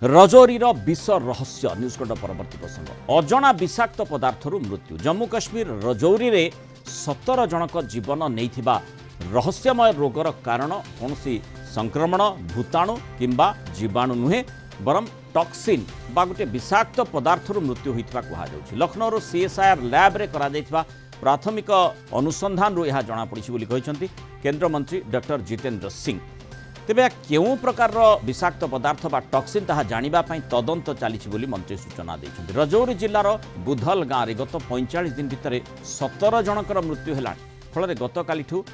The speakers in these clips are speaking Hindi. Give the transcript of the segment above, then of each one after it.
रजौरीर विष रहस्य न्यूजकंड परवर्ती प्रसंग अजना विषाक्त पदार्थरू मृत्यु जम्मू काश्मीर रजौरी रे 17 जनक जीवन नहीं रहस्यमय रोगर कारण कौन संक्रमण भूताणु किंबा जीवाणु नुहे बरम टॉक्सिन बा गोटे विषाक्त पदार्थरू मृत्यु होता कहुच्छी लखनऊ सीएसआईआर लैब रे करा जायथिबा प्राथमिक अनुसंधान यह जमापड़ी केन्द्रमंत्री डॉक्टर जितेंद्र सिंह तेबे केउं प्रकार विषाक्त पदार्थ बा टॉक्सिन ताहा जानिबा पई तदंत चलीछि बोली मंत्री सूचना दैछन्ति। रजौरी जिल्लार बुधल गाँव में गत 45 दिन भितर 17 जनकर मृत्यु है फल गतकालिठू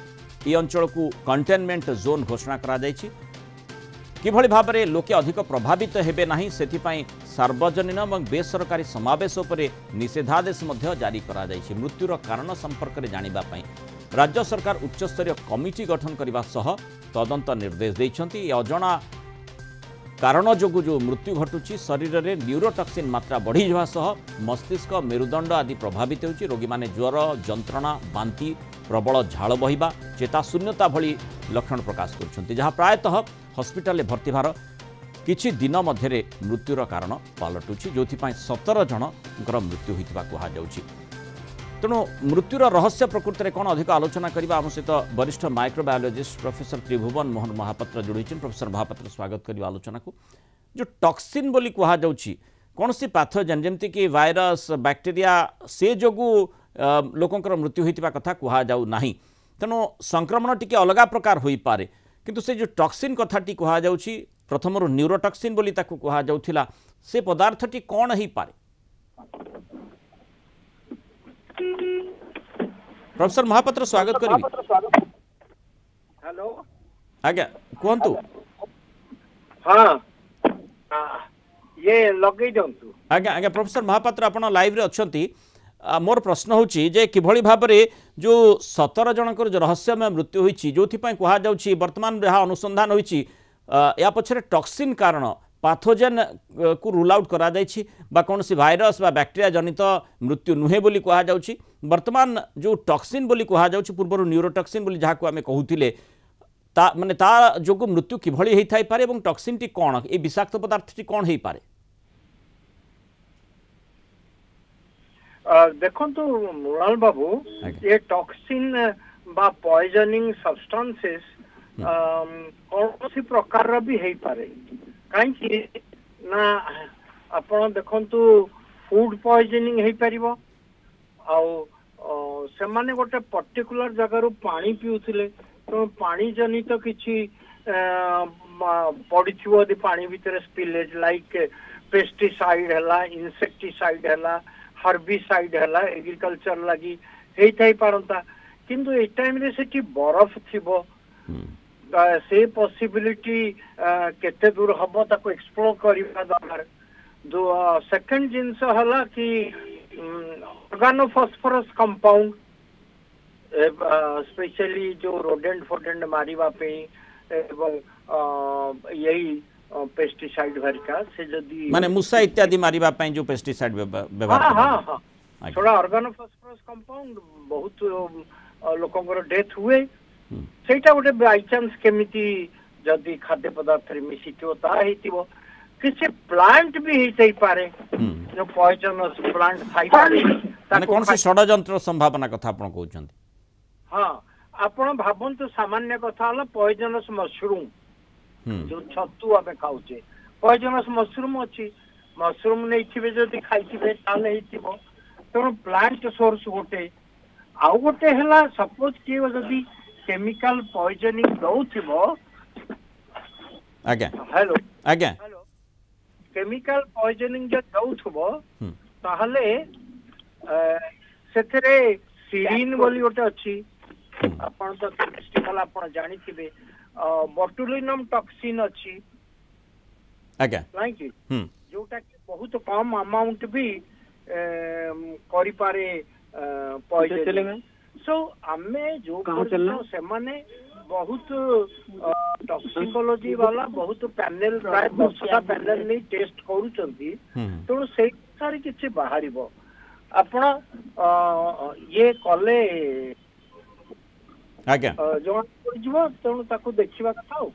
ई अंचल को कंटेनमेंट जोन घोषणा करा जायछि। किभଳି भाबरे लोके अधिक प्रभावित हेबे नाही सेथिपाई सार्वजनिक और बेसरकारी समावेश उपरे निषेधादेश मध्य जारी करा जायछि। मृत्युर कारण संपर्क में जानिबा पई राज्य सरकार उच्चस्तरीय कमिटी गठन करने सह तदंत निर्देश देइछन्ति। अजना कारण जोगु जो मृत्यु घटुची शरीर में न्यूरोटॉक्सिन मात्रा बढ़ी जावा सह मस्तिष्क मेरुदंड आदि प्रभावित होउची। रोगी माने ज्वर जंत्रणा बांती प्रबल झाल बहिबा चेताशून्यता भली लक्षण प्रकाश करुछन्ति जहाँ प्रायतः हॉस्पिटल में भर्ती भार किछि दिन मध्यरे मृत्युर कारण पलटुची जोथिपाई 17 जनकर मृत्यु होइतिबा कुहा जाउची। तेणु मृत्युर रहस्य प्रकृति में कौन अधिक आलोचना करबा आम सहित वरिष्ठ माइक्रोबायोलॉजिस्ट प्रोफेसर त्रिभुवन मोहन महापात्र जोड़ी प्रोफेसर महापात्र स्वागत करबा आलोचना को। जो टॉक्सिन बोली कुहा जाउची कौन सी पैथोजेन जमती कि वायरस बैक्टेरिया से जोगु लोकंकर मृत्यु होइतिबा कथा कुहा जाउ नाही। तेणु संक्रमण टिके अलग प्रकार होई पारे किंतु से जो टॉक्सिन कथाटी कुहा जाउची प्रथम न्यूरोटॉक्सिन बोली ताकू कुहा जाउथिला से पदार्थटी कौन ही पारे। प्रोफेसर महापात्र स्वागत करी। हेलो आज्ञा कहतु। हाँ ये लगे दंतु आज्ञा आज्ञा प्रोफेसर महापात्र आपण लाइव रे अछंती। मोर प्रश्न होची जे किभଳି भाबरे जो 17 जनकर जो रहस्यमय मृत्यु होईची जोथि पय कुहा जाउची वर्तमान जहाँ अनुसंधान होईची या पछरे टॉक्सिन कारण पैथोजेन को रूल आउट करा जायछि बा कौन सी भाइरस बा बैक्टेरिया जनित मृत्यु नुहे बोली कहा जाउछि। वर्तमान जो टॉक्सिन बोली कहा जाउछि पूर्व न्यूरोटॉक्सिन बोली जहाँ को आमे कहूतिले ता माने ता जोगु मृत्यु किभଳି हेइ थाइ पारे एवं टॉक्सिन टी कोन ए विषाक्त पदार्थ टी कोन हेइ पारे। देखंतु मृणाल बाबू ये टॉक्सिन बा पॉइजनिंग सब्सटेंसेस कौन सी प्रकार भी हेइ पारे कहीं ना आपण देखंतु फूड पॉइजनिंग हेइ परिबो आउ से माने गोटे पर्टिकुलर जगह पानी पिउथिले तो पानी जनित तो किछि पड़िथिबो दि पानी भीतर स्पिलेज लाइक पेस्टिसाइड हला इंसेक्टिसाइड हला हर्बिसाइड हला एग्रीकल्चर लगी हेइ थाइ पारंता किंतु ए टाइम रे सेठी बरफ थिबो से पॉसिबिलिटी केते दूर हम ताको एक्सप्लोर करबा दरकार। दो सेकंड जिंस हला कि ऑर्गेनोफॉस्फोरस कंपाउंड स्पेशली जो रोडेंट फोडेंट मारिबा पे एवं यही पेस्टिसाइड भरका से जदी माने मुसा इत्यादि मारिबा पे जो पेस्टिसाइड व्यवहार हां थोड़ा ऑर्गेनोफॉस्फोरस कंपाउंड बहुत लोकंगर डेथ हुए सेटा गोटे बाय चांस केमिति जदी खाद्य पदार्थ रे मिसिथिबो ता हेतिबो किसी प्लांट भी हेइ पारे जो पॉइजनस प्लांट थाइ पारे माने कोन से षडयंत्र संभावना कथा आपण कहउछन। हां आपण भाबंतु सामान्य कथा हला पॉइजनस मशरूम जो छतु आमे खाउचे पॉइजनस मशरूम अछि मशरूम नै थिबे जदी खाइथिबे ताले हेतिबो तो प्लांट सोर्स गोटे आउ गोटे हला सपोज कि जदी केमिकल पॉइजनिंग दउथिबो आज्ञा हेलो आज्ञा हेलो केमिकल पॉइजनिंग जे दउथिबो ताहले सेथरे सिरिन बोली गोटे अछि आपण तो केमिस्ट्री आपण जानि थिबे बोटुलिनम टॉक्सिन अछि आज्ञा लाइक जोटा कि बहुत कम अमाउंट भी करि पारे पॉइजनिंग सो आमे जो से माने बहुत टॉक्सिकोलॉजी वाला बहुत पैनल प्राय 10टा पैनल नहीं टेस्ट करूचंती तो से सारी किछि बाहरिबो आपण ये कले आज्ञा जो जीवो तेणु ताको देखिबा कथा हो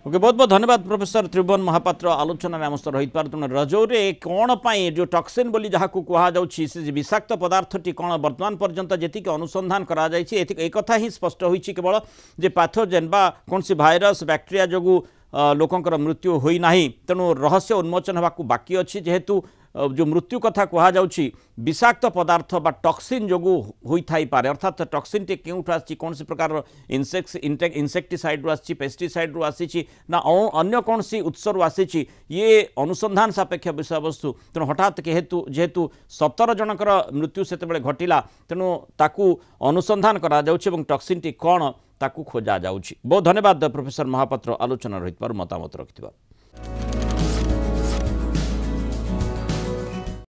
ओके बहुत बहुत धन्यवाद प्रोफेसर त्रिभुवन महापात्र आलोचना आम सह रही तेणु रजौरे कौन पाई जो टॉक्सिन बोली जहाँ कहुच्छी से विषाक्त पदार्थटी कौन वर्तमान पर्यंत जी अनुसंधान करा ही स्पष्ट होती केवल जे पैथोजेन बा कौन सी भाइरस बैक्टेरिया जो लोकंकर मृत्यु होना तेणु रहस्य उन्मोचन होगा बाकी अच्छी जेहेतु जो मृत्यु कथा कहुच्छी विषाक्त पदार्थ बा टॉक्सिन जो होई पारे अर्थात टॉक्सिन टे क्योंठू आसी कौन सी प्रकार इंसेक्टिसाइड रु आसी पेस्टिसाइड रु आसी ना अन्य कौन सी उत्स रु आसी ये अनुसंधान सापेक्ष विषय वस्तु तेणु हठात जेहेतु 17 जनकर मृत्यु से घटिला तेणु ताकू अनुसंधान करा टॉक्सिन टी कौन ताकू खोजा जाउछि। बहुत धन्यवाद प्रोफेसर महापात्र आलोचना रही मतामत रखिथिबा।